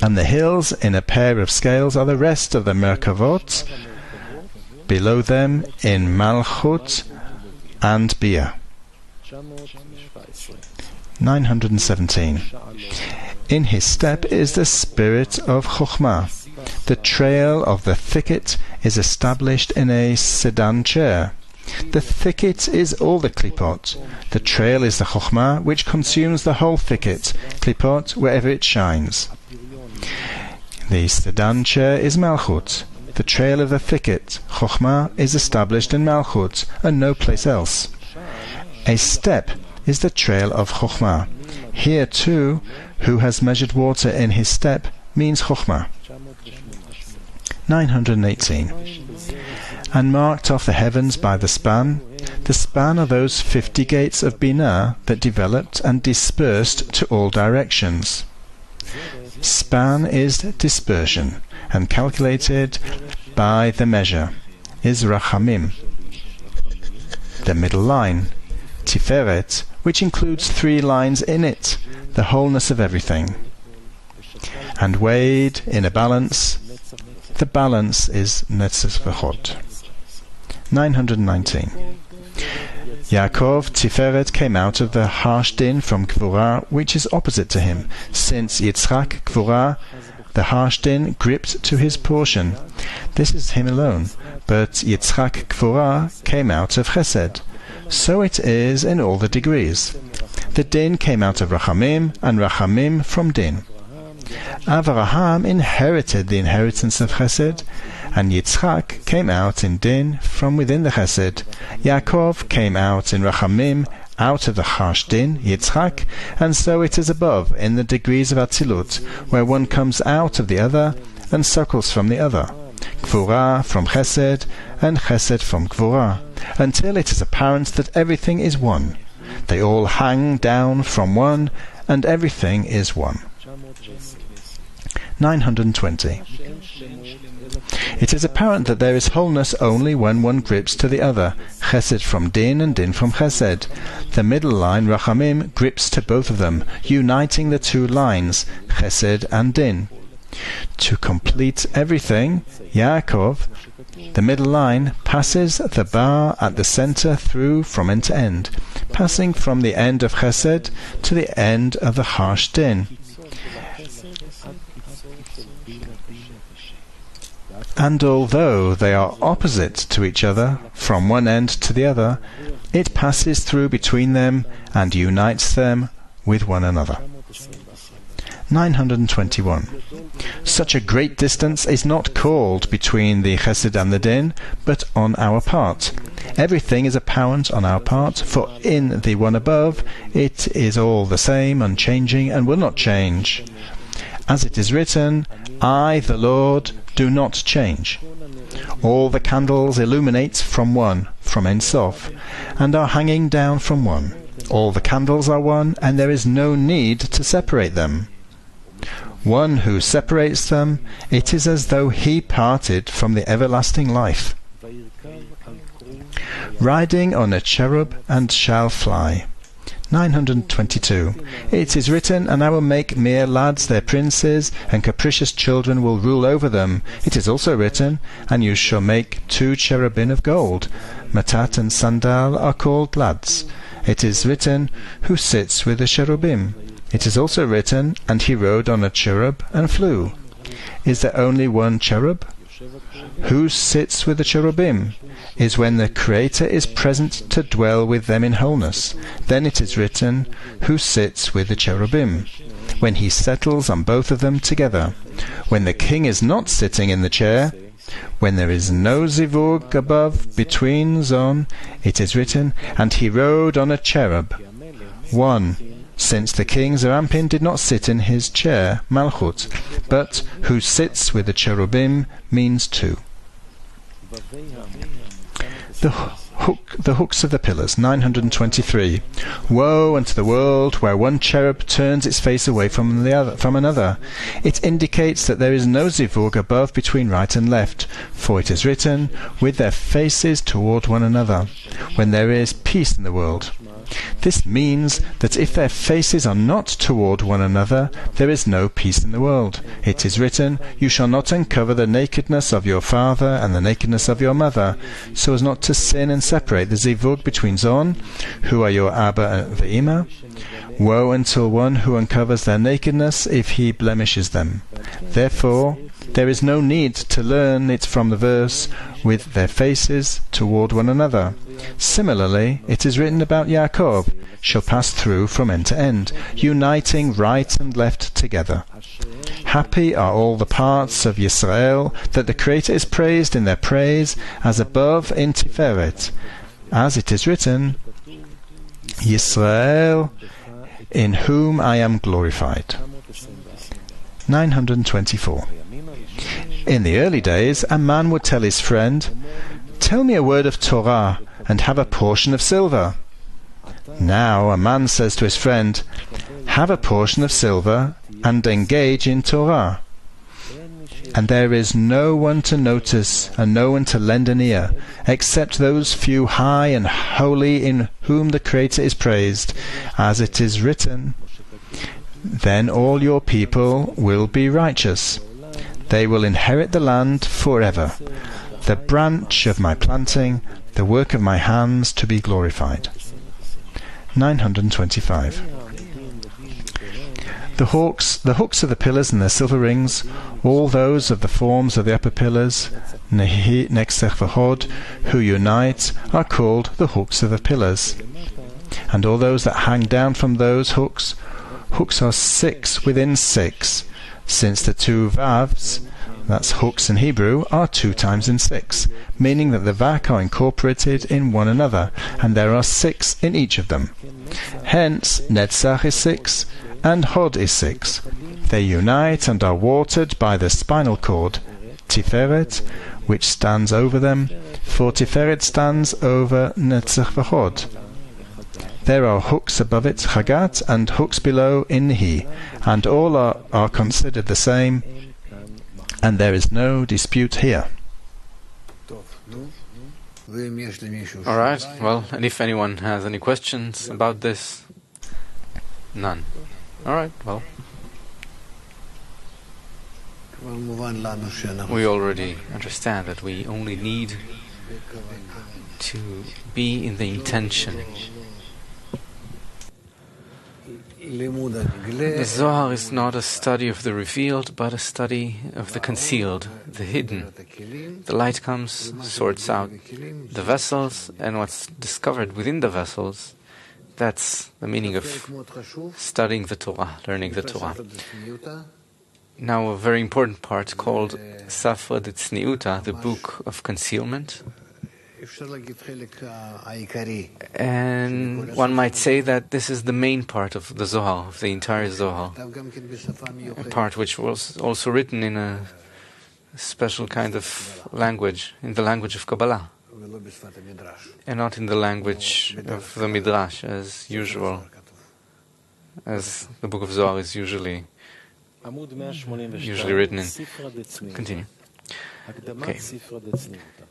And the hills in a pair of scales are the rest of the Merkavot, below them in Malchut and Bia. 917. In his step is the spirit of Chochmah. The trail of the thicket is established in a sedan chair. The thicket is all the klipot. The trail is the Chochmah, which consumes the whole thicket, klipot, wherever it shines. The sedan chair is Malchut. The trail of the thicket, Chochmah, is established in Malchut, and no place else. A step is the trail of Chochmah. Here too, who has measured water in his step means Chochmah. 918. And marked off the heavens by the span. The span are those 50 gates of Binah that developed and dispersed to all directions. Span is dispersion, and calculated by the measure is Rachamim. The middle line, Tiferet, which includes 3 lines in it, the wholeness of everything. And weighed in a balance, the balance is Netzes V'chot. 919. Yaakov Tiferet came out of the harsh din from Gvorah, which is opposite to him, since Yitzchak Gvorah, the harsh din, gripped to his portion. This is him alone, but Yitzchak Gvorah came out of Chesed. So it is in all the degrees. The din came out of Rachamim, and Rachamim from din. Avraham inherited the inheritance of Chesed, and Yitzchak came out in din from within the Chesed. Yaakov came out in Rachamim out of the harsh din, Yitzchak, and so it is above, in the degrees of Atzilut, where one comes out of the other and suckles from the other. Gvura from Chesed, and Chesed from Gvura, until it is apparent that everything is one. They all hang down from one, and everything is one. 920. It is apparent that there is wholeness only when one grips to the other, Chesed from Din and Din from Chesed. The middle line, Rachamim, grips to both of them, uniting the two lines, Chesed and Din. To complete everything, Yaakov, the middle line, passes the bar at the center through from end to end, passing from the end of Chesed to the end of the harsh Din. And although they are opposite to each other, from one end to the other, it passes through between them and unites them with one another. 921. Such a great distance is not called between the Chesed and the Din, but on our part. Everything is apparent on our part, for in the one above it is all the same, unchanging, and will not change. As it is written, I, the Lord, do not change. All the candles illuminate from one, from Ein Sof, and are hanging down from one. All the candles are one, and there is no need to separate them. One who separates them, it is as though he parted from the everlasting life. Riding on a cherub and shall fly. 922. It is written, and I will make mere lads their princes, and capricious children will rule over them. It is also written, and you shall make 2 cherubim of gold. Matat and Sandal are called lads. It is written, who sits with the cherubim. It is also written, and he rode on a cherub and flew. Is there only one cherub? Who sits with the cherubim? Is when the Creator is present to dwell with them in wholeness. Then it is written, who sits with the cherubim? When he settles on both of them together. When the king is not sitting in the chair, when there is no zivug above between zon, it is written, and he rode on a cherub. 1. Since the king Zerampin did not sit in his chair, Malchut, but who sits with the cherubim means 2. The hooks of the pillars. 923. Woe unto the world where one cherub turns its face away from another. It indicates that there is no zivug above between right and left, for it is written, with their faces toward one another, when there is peace in the world. This means that if their faces are not toward one another, there is no peace in the world. It is written, you shall not uncover the nakedness of your father and the nakedness of your mother, so as not to sin and separate the zivug between zon, who are your Abba and Ve'ima. Woe until one who uncovers their nakedness if he blemishes them. Therefore, there is no need to learn it from the verse, with their faces toward one another. Similarly, it is written about Yaakov, shall pass through from end to end, uniting right and left together. Happy are all the parts of Yisrael, that the Creator is praised in their praise, as above in Tiferet. As it is written, Yisrael, in whom I am glorified. 924. In the early days, a man would tell his friend, tell me a word of Torah, and have a portion of silver. Now a man says to his friend, have a portion of silver, and engage in Torah. And there is no one to notice, and no one to lend an ear, except those few high and holy in whom the Creator is praised, as it is written, then all your people will be righteous. They will inherit the land forever, the branch of my planting, the work of my hands to be glorified. 925. The hooks of the pillars and their silver rings, all those of the forms of the upper pillars, Nehi, Nexech, V'Hod, who unite, are called the hooks of the pillars. And all those that hang down from those hooks are 6 within 6, since the 2 vavs that's hooks in Hebrew, are 2 times in 6, meaning that the vak are incorporated in one another, and there are 6 in each of them. Hence, Netzach is 6, and Hod is 6. They unite and are watered by the spinal cord, Tiferet, which stands over them, for Tiferet stands over Netzach v'Hod. There are hooks above it, Chagat, and hooks below, Inhi, and all are considered the same, and there is no dispute here. All right, well, and if anyone has any questions about this? None. All right, well. We already understand that we only need to be in the intention. The Zohar is not a study of the revealed, but a study of the concealed, the hidden. The light comes, sorts out the vessels, and what's discovered within the vessels, that's the meaning of studying the Torah, learning the Torah. Now a very important part called Safra de Tzniuta, the book of concealment. And one might say that this is the main part of the Zohar, of the entire Zohar. A part which was also written in a special kind of language, in the language of Kabbalah, and not in the language of the Midrash as usual, as the book of Zohar is usually written in. Continue. Okay.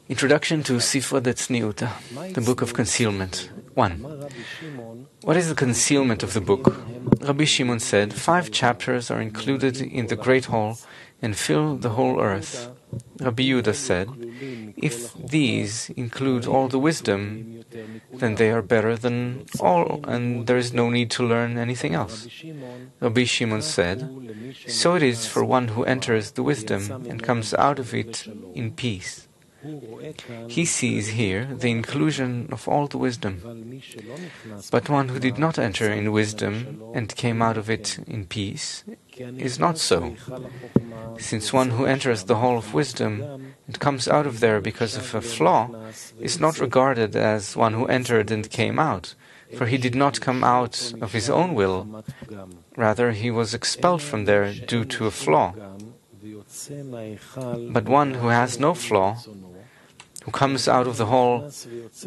Introduction to Sifra de Tzniuta, the book of concealment. 1. What is the concealment of the book? Rabbi Shimon said, 5 chapters are included in the great hall and fill the whole earth. Rabbi Yehuda said, if these include all the wisdom, then they are better than all, and there is no need to learn anything else. Rabbi Shimon said, so it is for one who enters the wisdom and comes out of it in peace. He sees here the inclusion of all the wisdom. But one who did not enter in wisdom and came out of it in peace is not so. Since one who enters the hall of wisdom and comes out of there because of a flaw is not regarded as one who entered and came out, for he did not come out of his own will. Rather, he was expelled from there due to a flaw. But one who has no flaw, who comes out of the hall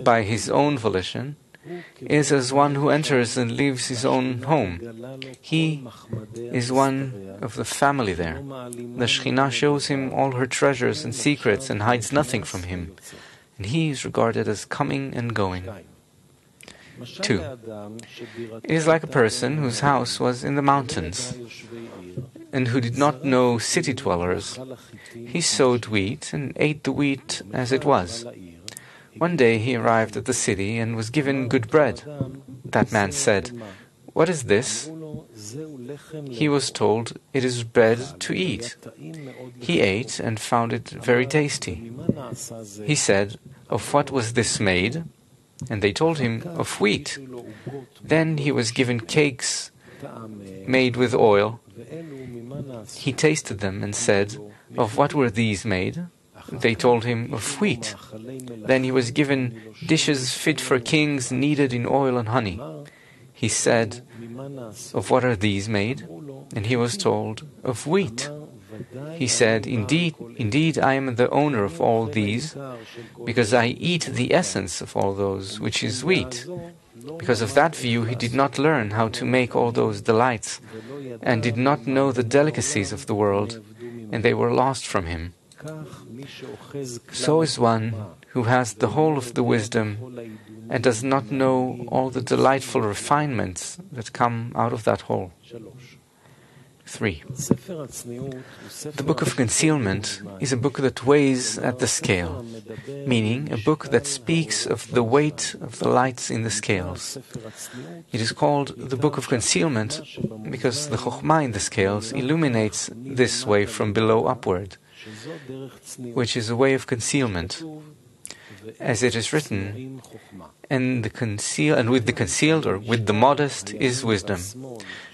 by his own volition, is as one who enters and leaves his own home. He is one of the family there. The Shekhinah shows him all her treasures and secrets and hides nothing from him, and he is regarded as coming and going. 2. It is like a person whose house was in the mountains, and who did not know city dwellers. He sowed wheat and ate the wheat as it was. One day he arrived at the city and was given good bread. That man said, "What is this?" He was told, "It is bread to eat." He ate and found it very tasty. He said, "Of what was this made?" And they told him, "Of wheat." Then he was given cakes made with oil. He tasted them and said, "Of what were these made?" They told him, "Of wheat." Then he was given dishes fit for kings, kneaded in oil and honey. He said, "Of what are these made?" And he was told, "Of wheat." He said, Indeed, I am the owner of all these, because I eat the essence of all those, which is wheat." Because of that view, he did not learn how to make all those delights, and did not know the delicacies of the world, and they were lost from him. So is one who has the whole of the wisdom, and does not know all the delightful refinements that come out of that whole. 3. The book of concealment is a book that weighs at the scale, meaning a book that speaks of the weight of the lights in the scales. It is called the book of concealment because the chokhmah in the scales illuminates this way from below upward, which is a way of concealment. As it is written, and with the concealed or with the modest is wisdom.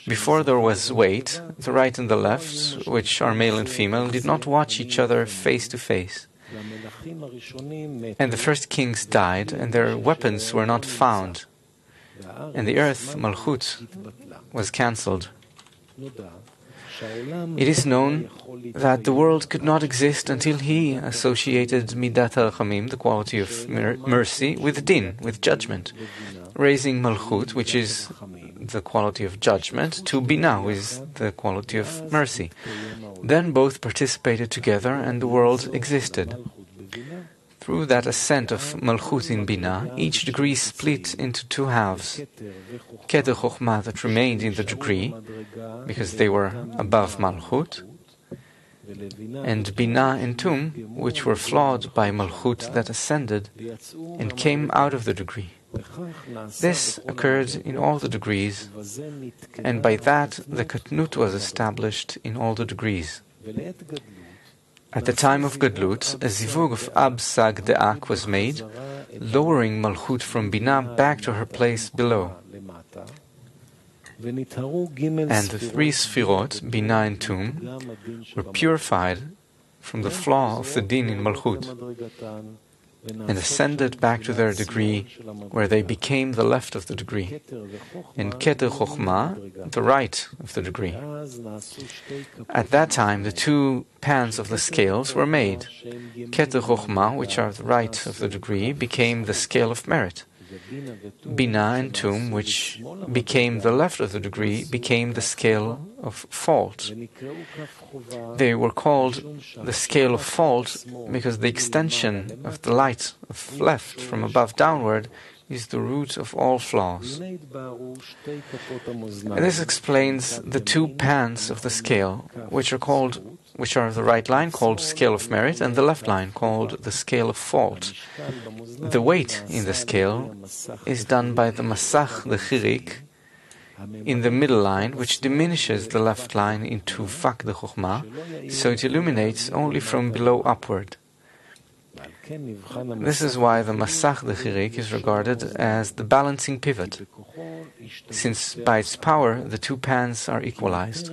Before there was weight, the right and the left, which are male and female, did not watch each other face to face. And the first kings died, and their weapons were not found. And the earth, Malchut, was cancelled. It is known that the world could not exist until he associated Midat HaRachamim, the quality of mercy, with Din, with judgment, raising Malchut, which is the quality of judgment, to Binah, who is the quality of mercy. Then both participated together and the world existed. Through that ascent of Malchut in Binah, each degree split into two halves. Keter Chochmah, that remained in the degree, because they were above Malchut, and Binah and Tum, which were flawed by Malchut that ascended and came out of the degree. This occurred in all the degrees, and by that the Katnut was established in all the degrees. At the time of Gadlut, a zivug of Ab Sag De'ak was made, lowering Malchut from Binah back to her place below. And the three Sfirot, Binah and Tum, were purified from the flaw of the Din in Malchut, and ascended back to their degree, where they became the left of the degree, and Keter Chochmah, the right of the degree. At that time, the two pans of the scales were made. Keter Chochmah, which are the right of the degree, became the scale of merit. Binah and Tum, which became the left of the degree, became the scale of fault. They were called the scale of fault because the extension of the light of left from above downward is the root of all flaws. And this explains the two pans of the scale, which are the right line called scale of merit and the left line called the scale of fault. The weight in the scale is done by the Masach, the Chirik, in the middle line, which diminishes the left line into Vak de Chochmah, so it illuminates only from below upward. This is why the Masach de Chirik is regarded as the balancing pivot, since by its power the two pans are equalized.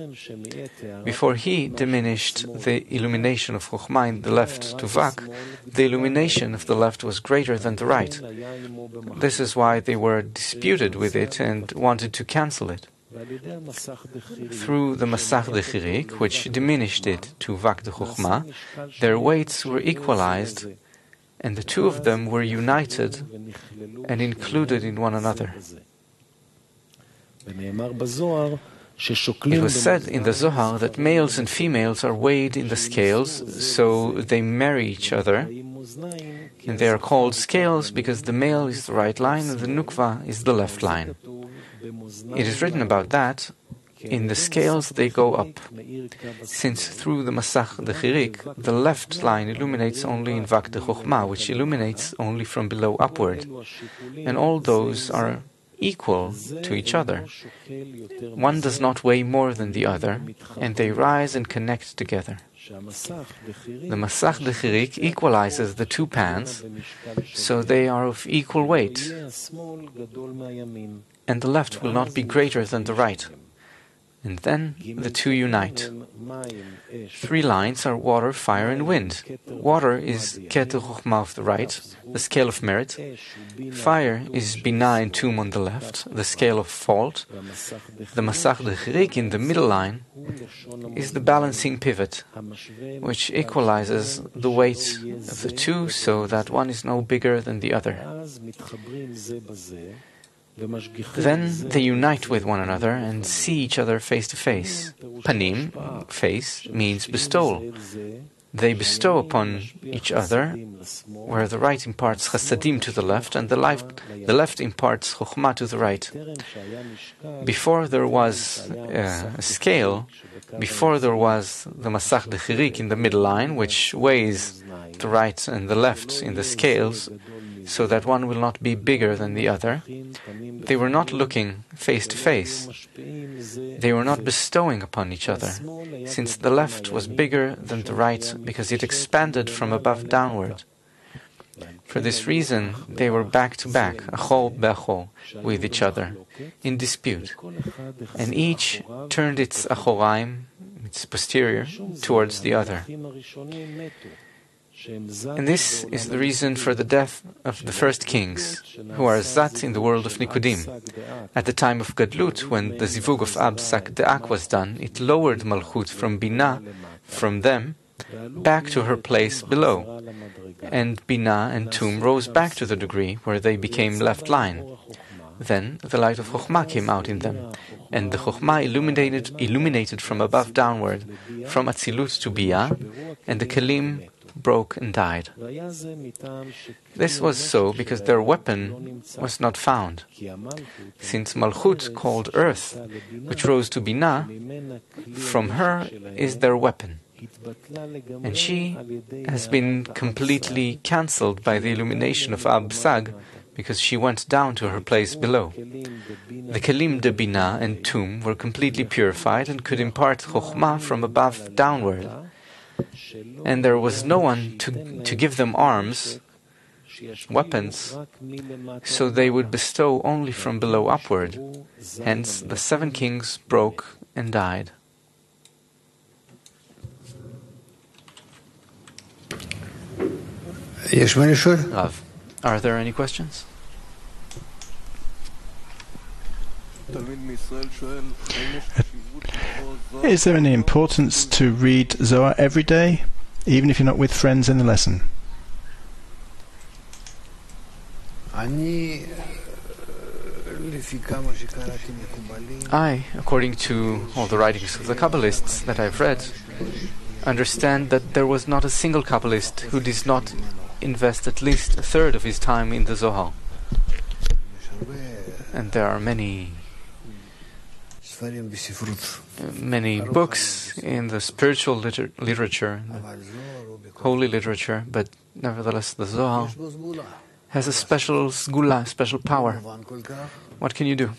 Before he diminished the illumination of Chochmah in the left to Vak, the illumination of the left was greater than the right. This is why they were disputed with it and wanted to cancel it. Through the Masach de Chirik, which diminished it to Vak de Chochmah, their weights were equalized, and the two of them were united and included in one another. It was said in the Zohar that males and females are weighed in the scales, so they marry each other, and they are called scales because the male is the right line and the nukva is the left line. It is written about that, in the scales they go up, since through the Masach de Chirik, the left line illuminates only in Vak de Chochmah, which illuminates only from below upward, and all those are equal to each other. One does not weigh more than the other, and they rise and connect together. The Masach de Chirik equalizes the two pans, so they are of equal weight, and the left will not be greater than the right. And then the two unite. Three lines are water, fire, and wind. Water is Keter Chochmah of the right, the scale of merit. Fire is Binah and Tum on the left, the scale of fault. The Masach de Chirik in the middle line is the balancing pivot, which equalizes the weight of the two so that one is no bigger than the other. Then they unite with one another and see each other face to face. Panim, face, means bestowal. They bestow upon each other, where the right imparts chasadim to the left and the left imparts chokhmah to the right. Before there was a scale, before there was the Masach de Chirik in the middle line, which weighs the right and the left in the scales, so that one will not be bigger than the other. They were not looking face to face. They were not bestowing upon each other, since the left was bigger than the right because it expanded from above downward. For this reason, they were back to back, achol be'achol, with each other, in dispute, and each turned its achoraim, its posterior, towards the other. And this is the reason for the death of the first kings, who are zat in the world of Nikudim. At the time of Gadlut, when the zivug of Ab Sak De'ak was done, it lowered Malchut from Binah, from them, back to her place below. And Binah and Tum rose back to the degree where they became left line. Then the light of Chokhmah came out in them, and the Chokhmah illuminated from above downward, from Atzilut to Biyah, and the Kelim broke and died. This was so because their weapon was not found. Since Malchut called earth, which rose to Binah, from her is their weapon. And she has been completely cancelled by the illumination of Ab Sag, because she went down to her place below. The Kelim de Binah and Tum were completely purified and could impart Chokhmah from above downward. And there was no one to give them arms, weapons, so they would bestow only from below upward. Hence, the 7 kings broke and died. Rav, are there any questions? Is there any importance to read Zohar every day, even if you're not with friends in the lesson? I, according to all the writings of the Kabbalists that I've read, understand that there was not a single Kabbalist who did not invest at least a third of his time in the Zohar. And there are many books in the spiritual literature, the holy literature, but nevertheless the Zohar has a special sgula, special power. What can you do?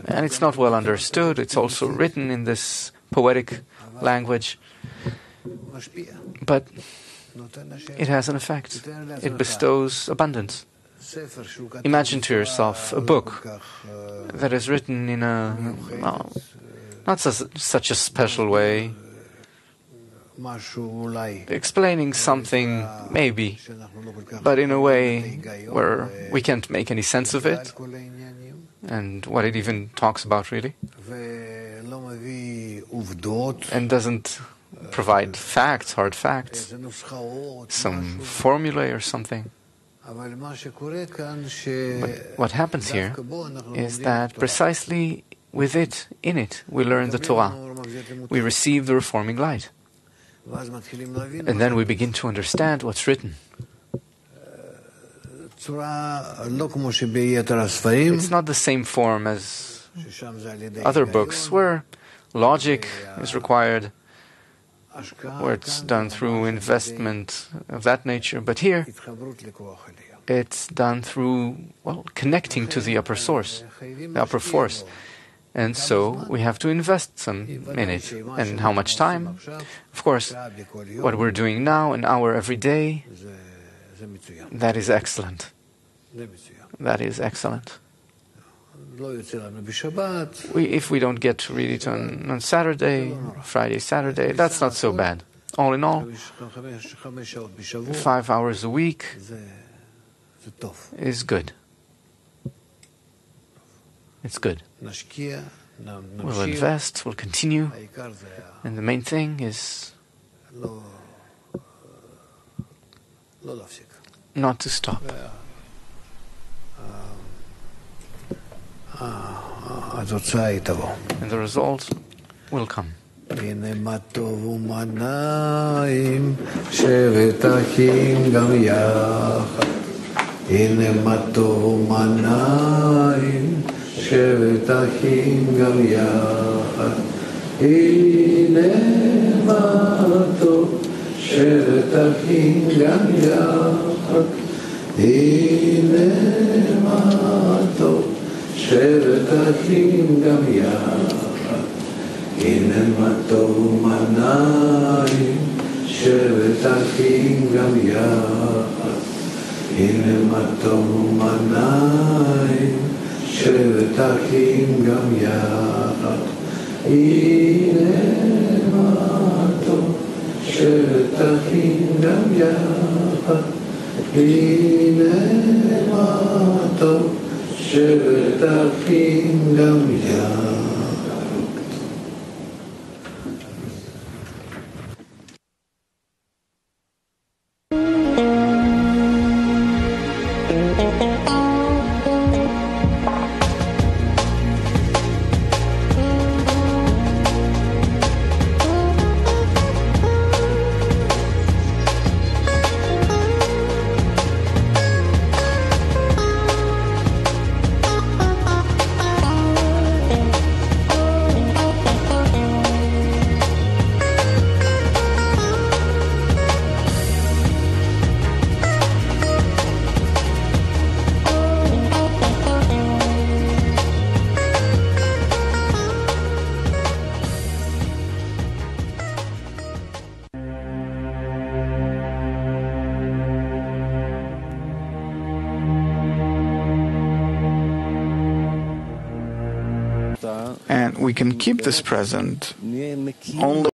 And it's not well understood. It's also written in this poetic language, but it has an effect. It bestows abundance. Imagine to yourself a book that is written in a not such a special way, explaining something maybe, but in a way where we can't make any sense of it and what it even talks about really, and doesn't provide facts, hard facts, some formulae or something. But what happens here is that precisely with it, in it, we learn the Torah. We receive the reforming light. And then we begin to understand what's written. It's not the same form as other books where logic is required, where it's done through investment of that nature, but here it's done through, connecting to the upper source, the upper force. And so we have to invest some in it. And how much time? Of course, what we're doing now, an hour every day, that is excellent. That is excellent. If we don't get to read it on Saturday, Friday, Saturday, that's not so bad. All in all, 5 hours a week is good. It's good. We'll invest, we'll continue, and the main thing is not to stop. And the result will come. הנה מה טוב ומנעים שבת אחים גם יחד הנה מה טוב ומנעים שבת אחים גם יחד הנה מה טוב שבת אחים גם יחד הנה מה טוב שבת אחים גם יחד הנה מה טוב ומנעים שבת אחים גם יחד הנה מה טוב ומה נעים, שבת אחים גם יחד. הנה מה טוב, שבת אחים גם יחד. הנה מה טוב, שבת אחים גם יחד. And we can keep this present only